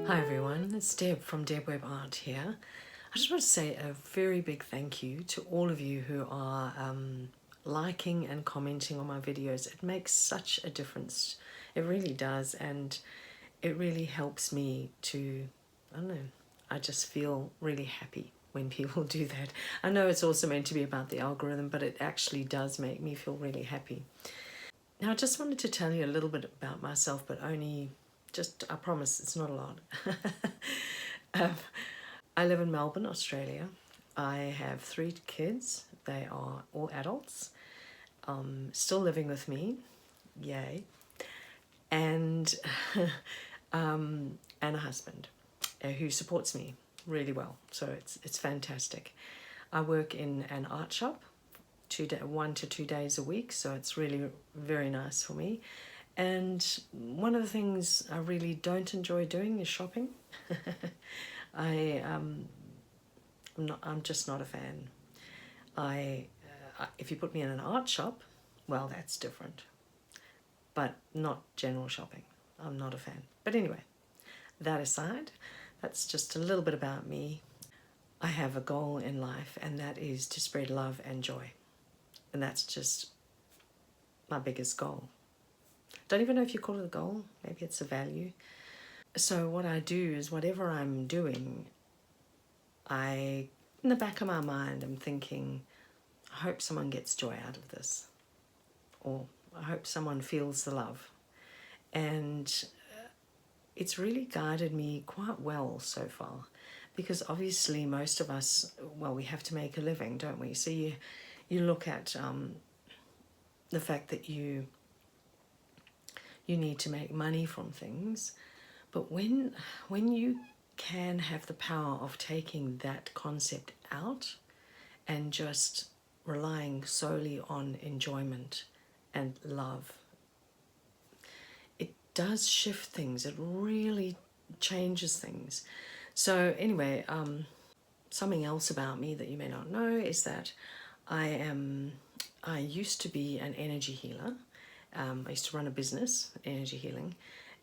Hi everyone, it's Deb from debwebbart here. I just want to say a very big thank you to all of you who are liking and commenting on my videos. It makes such a difference. It really does, and it really helps me to, I don't know, I just feel really happy when people do that. I know it's also meant to be about the algorithm, but it actually does make me feel really happy. Now, I just wanted to tell you a little bit about myself, but only just, I promise it's not a lot. I live in Melbourne, Australia. I have 3 kids. They are all adults, still living with me, yay, and and a husband who supports me really well. So it's fantastic. I work in an art shop, 1 to 2 days a week, so it's really very nice for me. And one of the things I really don't enjoy doing is shopping. I'm just not a fan. If you put me in an art shop, well, that's different, but not general shopping. I'm not a fan. But anyway, that aside, that's just a little bit about me. I have a goal in life, and that is to spread love and joy. And that's just my biggest goal. Don't even know if you call it a goal. Maybe it's a value. So what I do is whatever I'm doing, in the back of my mind, I'm thinking, I hope someone gets joy out of this, or I hope someone feels the love. And it's really guided me quite well so far, because obviously most of us, well, we have to make a living, don't we? So you look at the fact that you need to make money from things, but when you can have the power of taking that concept out and just relying solely on enjoyment and love, it does shift things. It really changes things. So anyway, something else about me that you may not know is that I used to be an energy healer. I used to run a business, energy healing,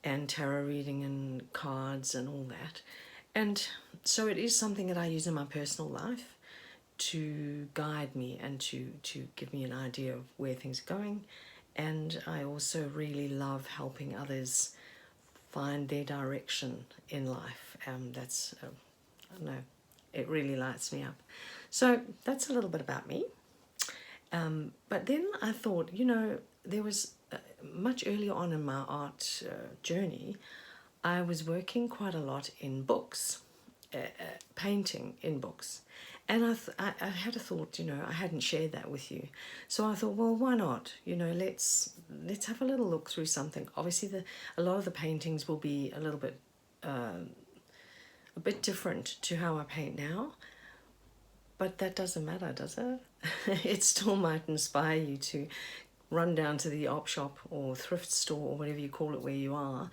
and tarot reading and cards and all that. And so it is something that I use in my personal life to guide me and to give me an idea of where things are going. And I also really love helping others find their direction in life. I don't know, it really lights me up. So that's a little bit about me. But then I thought, there was much earlier on in my art journey, I was working quite a lot in books, painting in books. And I had a thought, I hadn't shared that with you. So I thought, well, why not? Let's have a little look through something. Obviously, a lot of the paintings will be a little bit, a bit different to how I paint now. But that doesn't matter, does it? It still might inspire you to run down to the op shop or thrift store or whatever you call it where you are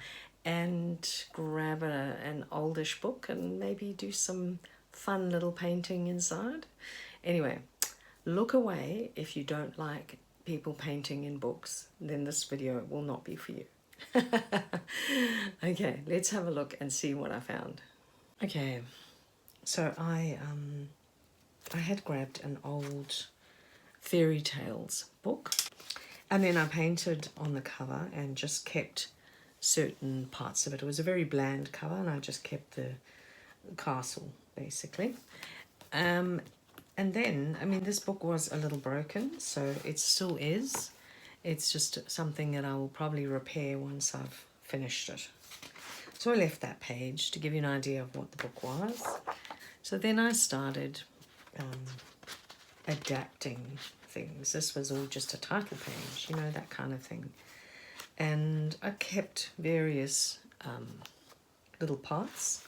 and grab an oldish book and maybe do some fun little painting inside. Anyway, look away if you don't like people painting in books, then this video will not be for you. Okay, let's have a look and see what I found. Okay, so I had grabbed an old fairy tales book, and then I painted on the cover and just kept certain parts of it. It was a very bland cover, and I just kept the castle, basically. And then, this book was a little broken, so it still is. It's just something that I will probably repair once I've finished it. So I left that page to give you an idea of what the book was. So then I started adapting things. This was all just a title page, that kind of thing. And I kept various little parts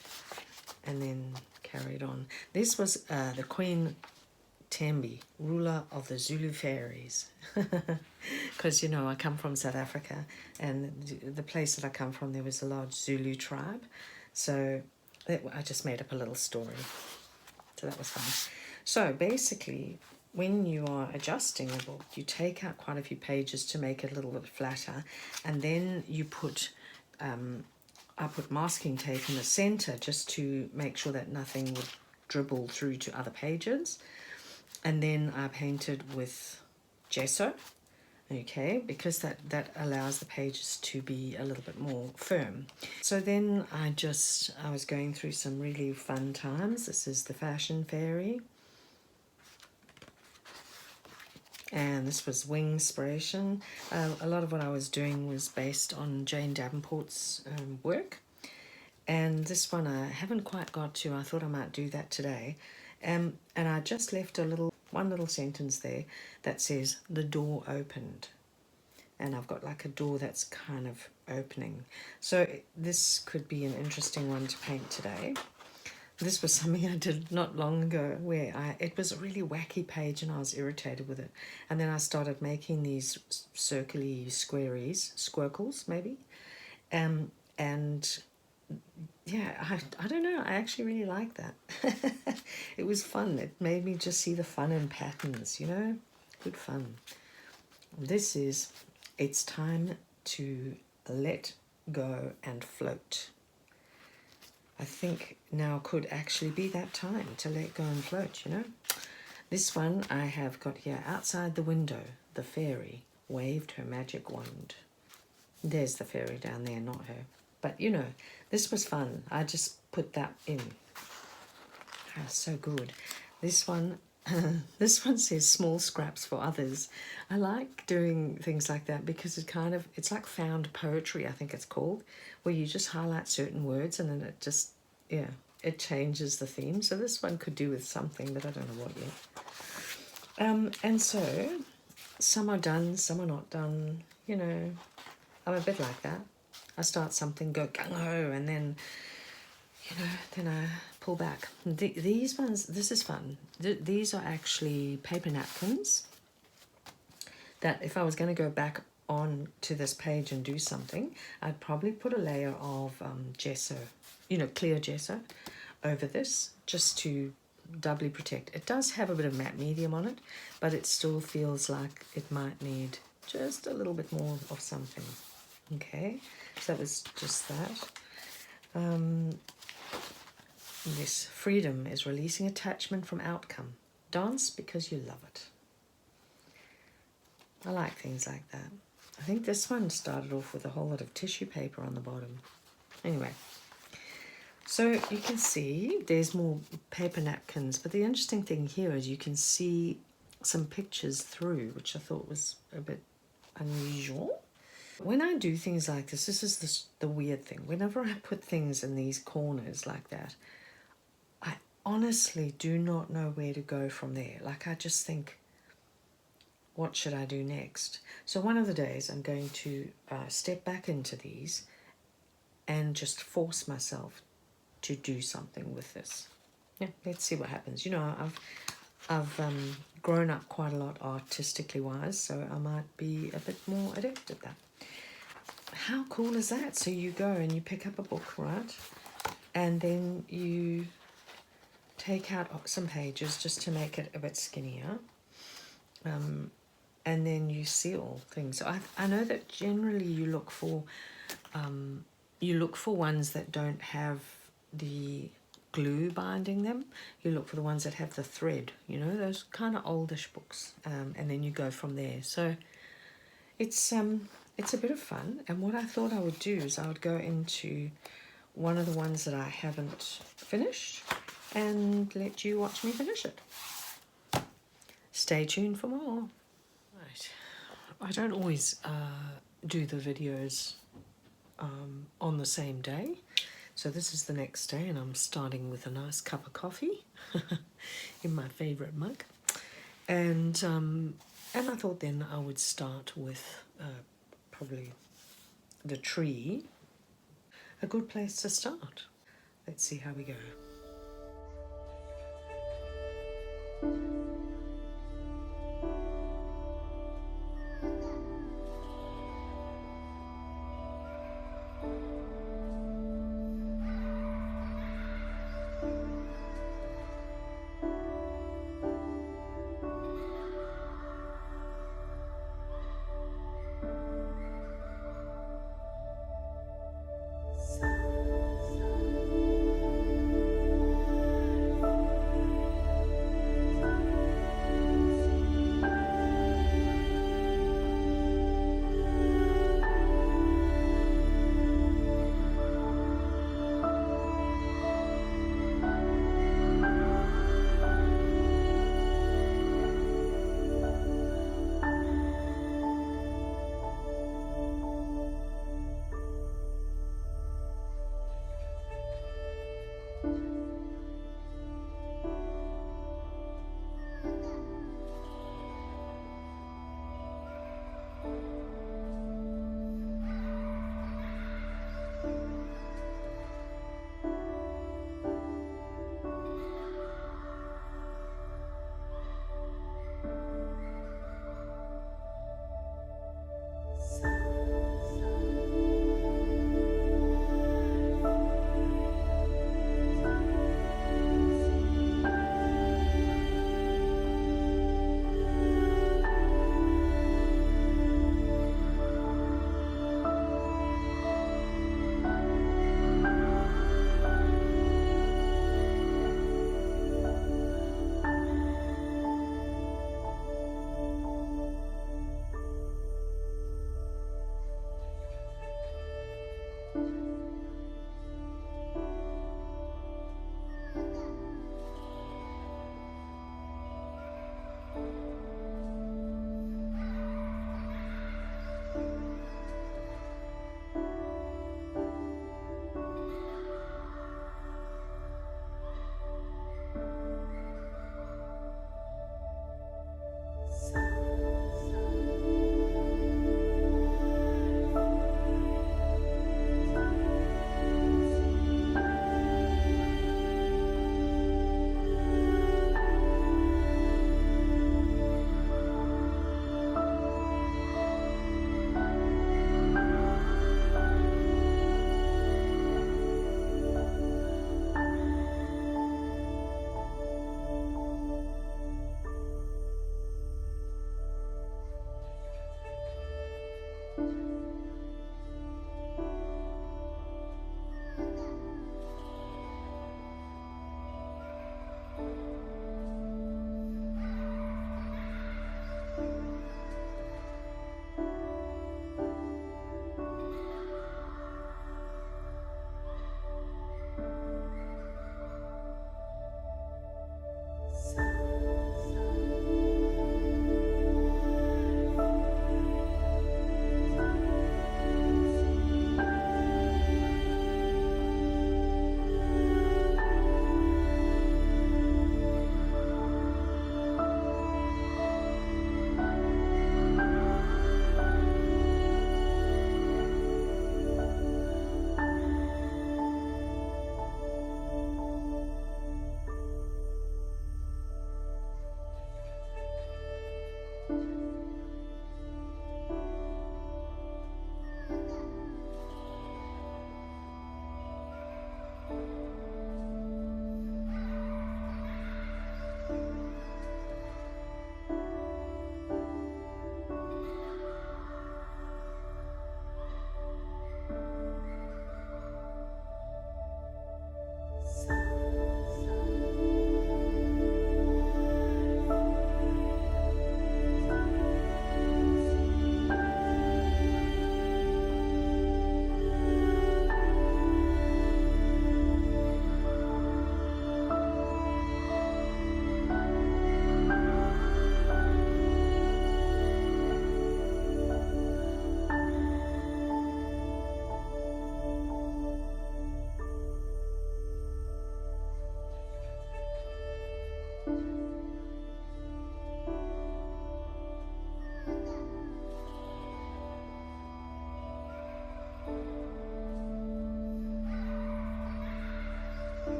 and then carried on. This was the Queen Tembi, ruler of the Zulu fairies. Because, I come from South Africa, and the place that I come from, there was a large Zulu tribe. So I just made up a little story. So that was fun. So basically, when you are adjusting a book, you take out quite a few pages to make it a little bit flatter, and then you put I put masking tape in the center just to make sure that nothing would dribble through to other pages. And then I painted with gesso, okay, because that allows the pages to be a little bit more firm. So then I was going through some really fun times. This is the Fashion Fairy. And this was Wingspiration. A lot of what I was doing was based on Jane Davenport's work. And this one I haven't quite got to. I thought I might do that today. And I just left one little sentence there that says, the door opened. And I've got like a door that's kind of opening. So this could be an interesting one to paint today. This was something I did not long ago where it was a really wacky page and I was irritated with it. And then I started making these circly squircles maybe. And yeah, I don't know, I actually really like that. It was fun. It made me just see the fun in patterns, you know, good fun. This is, it's time to let go and float. I think now could actually be that time to let go and float, you know. This one I have got here, outside the window, the fairy waved her magic wand. There's the fairy down there, not her. But, you know, this was fun. I just put that in. Ah, so good. This one, this one says small scraps for others. I like doing things like that because it's like found poetry, I think it's called, where you just highlight certain words and then it just, yeah, it changes the theme. So this one could do with something, but I don't know what yet. And so some are done, some are not done, you know. I'm a bit like that. I start something, go gung-ho, and then, you know, then I pull back. These ones, this is fun. These are actually paper napkins that if I was going to go back on to this page and do something, I'd probably put a layer of gesso, you know, clear gesso over this just to doubly protect. It does have a bit of matte medium on it, but it still feels like it might need just a little bit more of something. Okay, so that was just that. This freedom is releasing attachment from outcome. Dance because you love it. I like things like that. I think this one started off with a whole lot of tissue paper on the bottom. Anyway, so you can see there's more paper napkins, but the interesting thing here is you can see some pictures through, which I thought was a bit unusual. When I do things like this is the weird thing. Whenever I put things in these corners like that, I honestly do not know where to go from there. Like I just think, what should I do next? So one of the days I'm going to step back into these and just force myself to do something with this. Yeah, let's see what happens. You know, I've grown up quite a lot artistically wise, so I might be a bit more adept at that. How cool is that? So you go and you pick up a book, right? And then you take out some pages just to make it a bit skinnier. And then you seal things. So I know that generally you look for ones that don't have the glue binding them. You look for the ones that have the thread, you know, those kind of oldish books. And then you go from there. So it's a bit of fun, and what I thought I would do is I would go into one of the ones that I haven't finished and let you watch me finish it. Stay tuned for more. Right, I don't always do the videos on the same day, so this is the next day and I'm starting with a nice cup of coffee in my favourite mug, and I thought then I would start with probably the tree. A good place to start. Let's see how we go.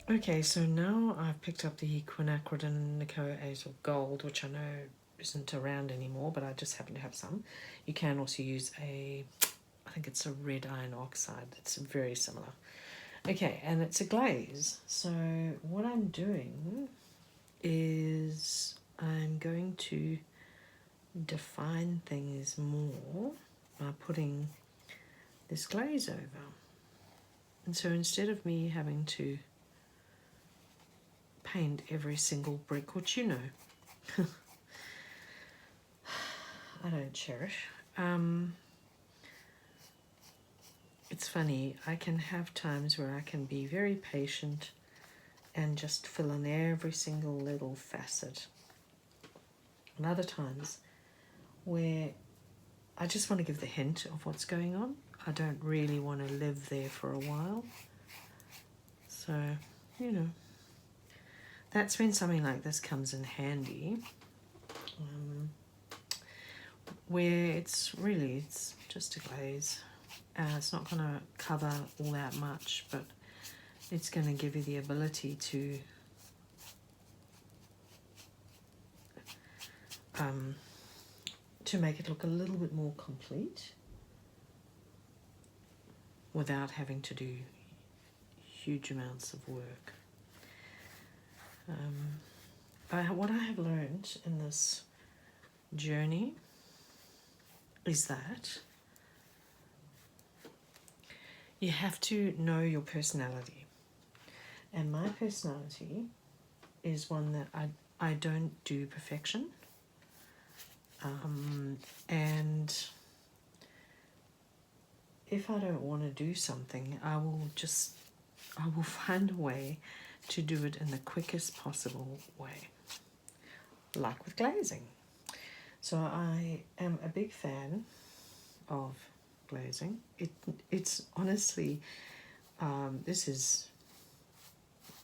Okay, so now I've picked up the quinacridone Nicoate of Gold, which I know isn't around anymore, but I just happen to have some. You can also use I think it's a red iron oxide. It's very similar. Okay, and it's a glaze. So what I'm doing is I'm going to define things more by putting this glaze over. And so instead of me having to paint every single brick, which you know I don't cherish, it's funny, I can have times where I can be very patient and just fill in every single little facet. And other times where I just want to give the hint of what's going on. I don't really want to live there for a while. So, you know, that's when something like this comes in handy. Where it's just a glaze. It's not going to cover all that much, but it's going to give you the ability to make it look a little bit more complete without having to do huge amounts of work. What I have learned in this journey is that you have to know your personality. And my personality is one that I don't do perfection. And if I don't want to do something, I will find a way to do it in the quickest possible way, like with glazing. So I am a big fan of glazing. It's honestly, this is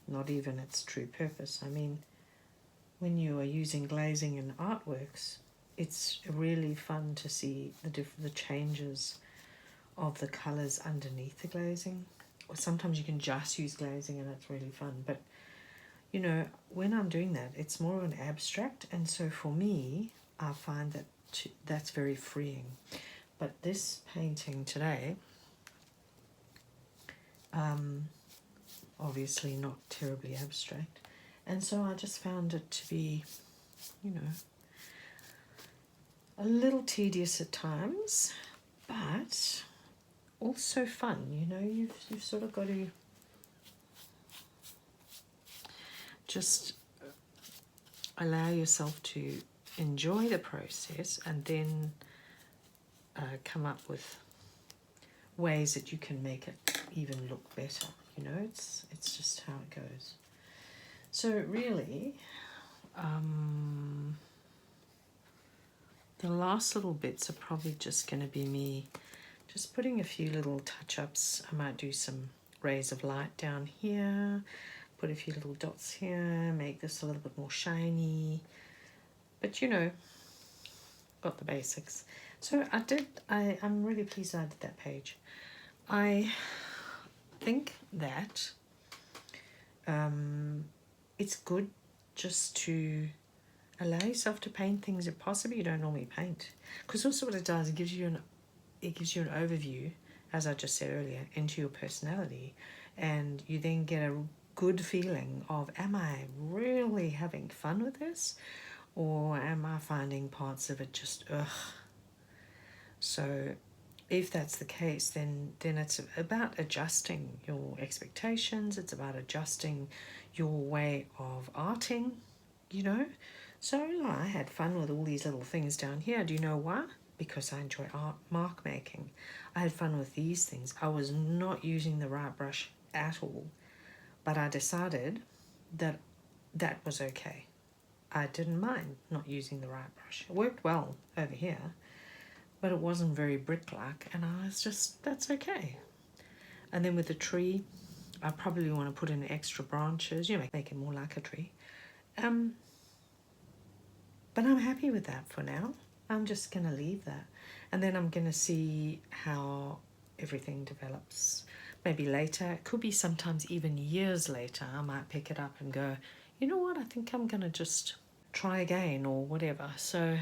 not even its true purpose. I mean, when you are using glazing in artworks, it's really fun to see the changes of the colours underneath the glazing. Or sometimes you can just use glazing and it's really fun. But, you know, when I'm doing that, it's more of an abstract. And so for me, I find that that's very freeing. But this painting today, obviously not terribly abstract. And so I just found it to be, you know, a little tedious at times, but also fun. You know, you've sort of got to just allow yourself to enjoy the process and then come up with ways that you can make it even look better. You know, it's just how it goes. So really, the last little bits are probably just going to be me just putting a few little touch-ups. I might do some rays of light down here, put a few little dots here, make this a little bit more shiny. But, you know, got the basics. So I'm really pleased I did that page. I think that it's good just to allow yourself to paint things that possibly you don't normally paint. Because also what it does, it gives you an overview, as I just said earlier, into your personality, and you then get a good feeling of, am I really having fun with this, or am I finding parts of it just ugh? So if that's the case, then it's about adjusting your expectations. It's about adjusting your way of arting, you know. So I had fun with all these little things down here. Do you know why? Because I enjoy mark making. I had fun with these things. I was not using the right brush at all, but I decided that that was okay. I didn't mind not using the right brush. It worked well over here, but it wasn't very brick-like, and I was just, that's okay. And then with the tree, I probably want to put in extra branches, you know, make it more like a tree. But I'm happy with that for now. I'm just going to leave that. And then I'm going to see how everything develops. maybe later, it could be sometimes even years later, I might pick it up and go, you know what, I think I'm going to just try again or whatever. So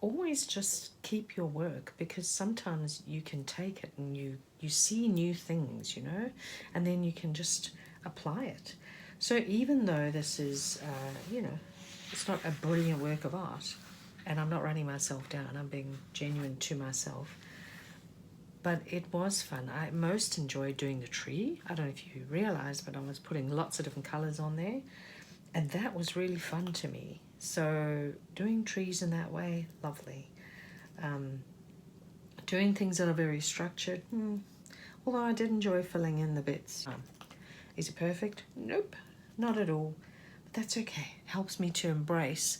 always just keep your work, because sometimes you can take it and you see new things, you know, and then you can just apply it. So even though this is, you know, it's not a brilliant work of art, and I'm not running myself down, I'm being genuine to myself, but it was fun. I most enjoyed doing the tree. I don't know if you realised, but I was putting lots of different colours on there, and that was really fun to me. So doing trees in that way, lovely. Doing things that are very structured, although I did enjoy filling in the bits. Is it perfect? Nope, not at all. But that's okay. It helps me to embrace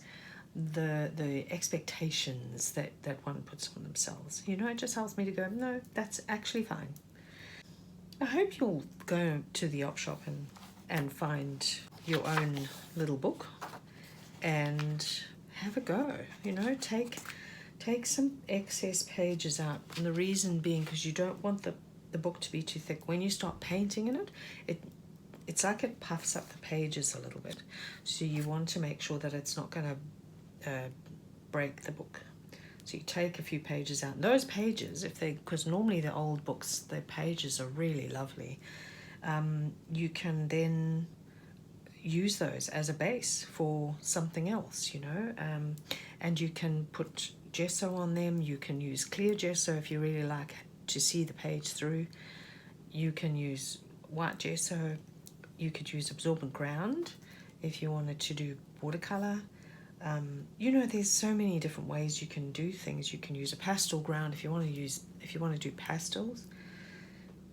the expectations that one puts on themselves. You know, it just helps me to go, no, that's actually fine. I hope you'll go to the op shop and find your own little book and have a go. You know, take some excess pages out, and the reason being because you don't want the book to be too thick. When you start painting in it, it's like it puffs up the pages a little bit, so you want to make sure that it's not going to break the book. So you take a few pages out. And those pages, because normally the old books, the pages are really lovely, you can then use those as a base for something else, you know, and you can put gesso on them. You can use clear gesso if you really like to see the page through. You can use white gesso. You could use absorbent ground if you wanted to do watercolor. You know, there's so many different ways you can do things. You can use a pastel ground if you want to do pastels.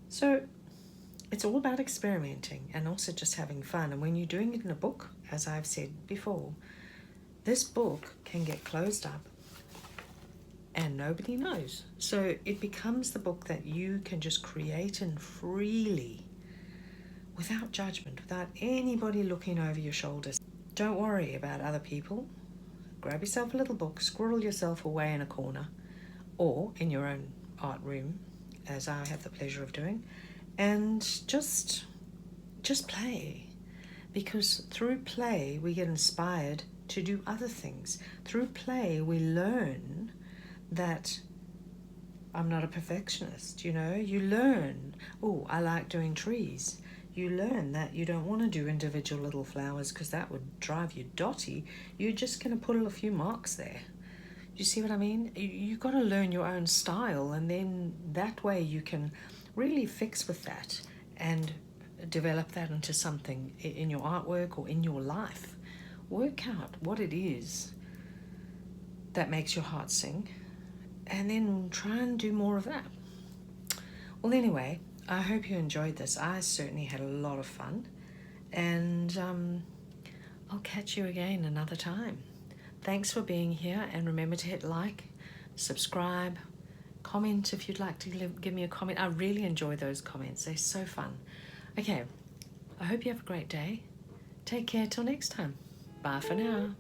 So it's all about experimenting and also just having fun. And when you're doing it in a book, as I've said before, this book can get closed up and nobody knows. So it becomes the book that you can just create in freely, without judgment, without anybody looking over your shoulders. Don't worry about other people. Grab yourself a little book, squirrel yourself away in a corner or in your own art room, as I have the pleasure of doing, and just play. Because through play we get inspired to do other things. Through play we learn that I'm not a perfectionist, you know. You learn, oh, I like doing trees. You learn that you don't want to do individual little flowers because that would drive you dotty. You're just going to put a few marks there. You see what I mean? You've got to learn your own style, and then that way you can really fix with that and develop that into something in your artwork or in your life. Work out what it is that makes your heart sing, and then try and do more of that. Well, anyway, I hope you enjoyed this. I certainly had a lot of fun, and I'll catch you again another time. Thanks for being here, and remember to hit like, subscribe, comment if you'd like to give me a comment. I really enjoy those comments. They're so fun. Okay, I hope you have a great day. Take care till next time. Bye for now.